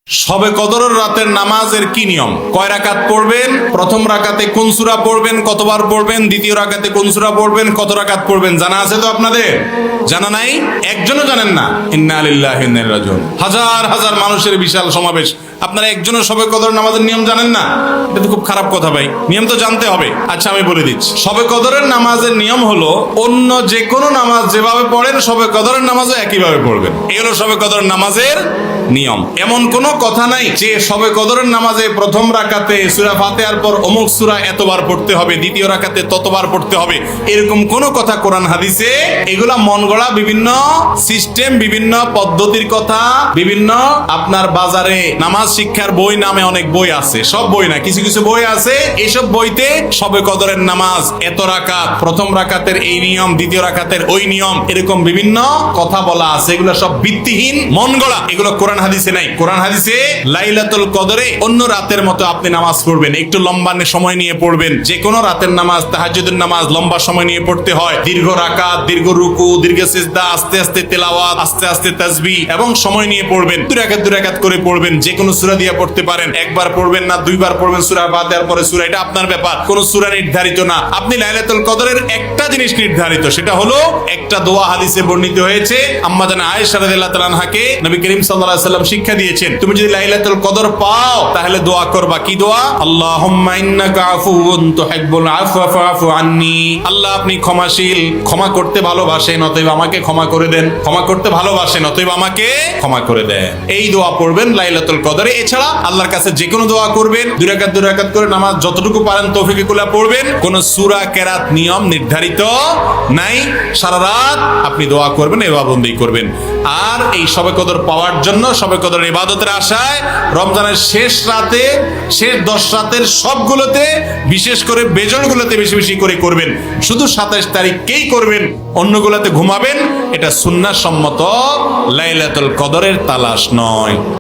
শবে কদরের রাতের নামাজের কি নিয়ম? কয় রাকাত পড়বেন? প্রথম রাকাতে কোন সূরা পড়বেন, কতবার পড়বেন? দ্বিতীয় রাকাতে কোন সূরা পড়বেন, কত রাকাত পড়বেন? জানা আছে তো আপনাদের? জানা নাই? একজনও জানেন না? ইন্না লিল্লাহি ওয়া ইন্না ইলাইহি রাজিউন। হাজার হাজার মানুষের বিশাল সমাবেশ, আপনারা একজনও শবে কদর নামাজের নিয়ম জানেন না? এটা তো খুব খারাপ কথা ভাই, নিয়ম তো জানতে হবে। আচ্ছা আমি বলে দিচ্ছি, শবে কদরের নামাজের নিয়ম হলো অন্য যে কোনো নামাজ যেভাবে পড়েন শবে কদরের নামাজও একইভাবে পড়বেন। এই হলো শবে কদরের নামাজের নিয়ম। এমন কোনো কথা নাই যে শবে কদরের নামাজে প্রথম রাকাতে সূরা ফাতিহার পর অমুক সূরা এতবার পড়তে হবে, দ্বিতীয় রাকাতে ততবার পড়তে হবে, এরকম কোনো কথা কোরআন হাদিসে। এগুলা মন গড়া বিভিন্ন সিস্টেম, বিভিন্ন পদ্ধতির কথা, বিভিন্ন আপনার বাজারে নামাজ শিক্ষার বই নামে অনেক বই আছে, সব বই না, কিছু কিছু বই আছে, এইসব বইতে শবে কদরের নামাজ এত রাকাত, প্রথম রাকাতের এই নিয়ম, দ্বিতীয় রাকাতের ওই নিয়ম, এরকম বিভিন্ন কথা বলা আছে। এগুলো সব ভিত্তিহীন, মন গড়া, এগুলো কোরআন হাদিসে নাই। কোরআন হাদিসে লাইলাতুল কদরে অন্য রাতের মতো আপনি নামাজ পড়বেন, একটু লম্বা সময় নিয়ে পড়বেন। যে কোনো রাতের নামাজ, তাহাজ্জুদের নামাজ লম্বা সময় নিয়ে পড়তে হয়। দীর্ঘ রাকাত, দীর্ঘ রুকু, দীর্ঘ সিজদা, আস্তে আস্তে তেলাওয়াত, আস্তে আস্তে তাসবিহ এবং সময় নিয়ে পড়বেন। দুই রাকাত করে পড়বেন। যে কোনো সূরা দিয়ে পড়তে পারেন, একবার পড়বেন না দুইবার পড়বেন সূরা ফাতিহার পরে সূরা, এটা আপনার ব্যাপার। কোন সূরা নির্ধারিত না। আপনি লাইলাতুল কদরের একটা জিনিস নির্ধারিত, সেটা হলো একটা দোয়া হাদিসে বর্ণিত হয়েছে। আম্মা জানা আয়েশা রাদিয়াল্লাহু তাআলা আনহাকে নবী করিম সাল্লাল্লাহু আলাইহি ওয়াসাল্লাম শিক্ষা দিয়েছেন, তুমি যদি লাইলাতুল কদর পাও তাহলে দোয়া করবা। কি দোয়া? আল্লাহুম্মা ইন্নাকা আফুউন তুহিব্বুল আফওয়া ফাআফু আন্নী। আল্লাহ আপনি ক্ষমাশীল, ক্ষমা করতে ভালোবাসেন, অতএব আমাকে ক্ষমা করে দেন। ক্ষমা করতে ভালোবাসেন, অতএব আমাকে ক্ষমা করে দেন। এই দোয়া পড়বেন লাইলাতুল কদরে। এছাড়া আল্লাহর কাছে যে কোনো দোয়া করবেন, দুই রাকাত করে নামাজ যতটুকু পারেন তৌফিকে কুল্লা পড়বেন। কোন সূরা কেরাত নিয়ম নির্ধারিত নাই। সারা রাত আপনি দোয়া করবেন, ইবাদতবন্দি করবেন। আর এই শবে কদর পাওয়ার জন্য, শবে কদরের ইবাদতের আশায় রমজানের শেষ রাতে, শেষ 10 রাতের সবগুলোতে, বিশেষ করে বেজরগুলোতে বেশি বেশি করে করবেন। শুধু 27 তারিখকেই করবেন, অন্যগুলোতে ঘুমাবেন। এটা সুন্নাহ সম্মত লাইলাতুল কদরের তালাশ নয়।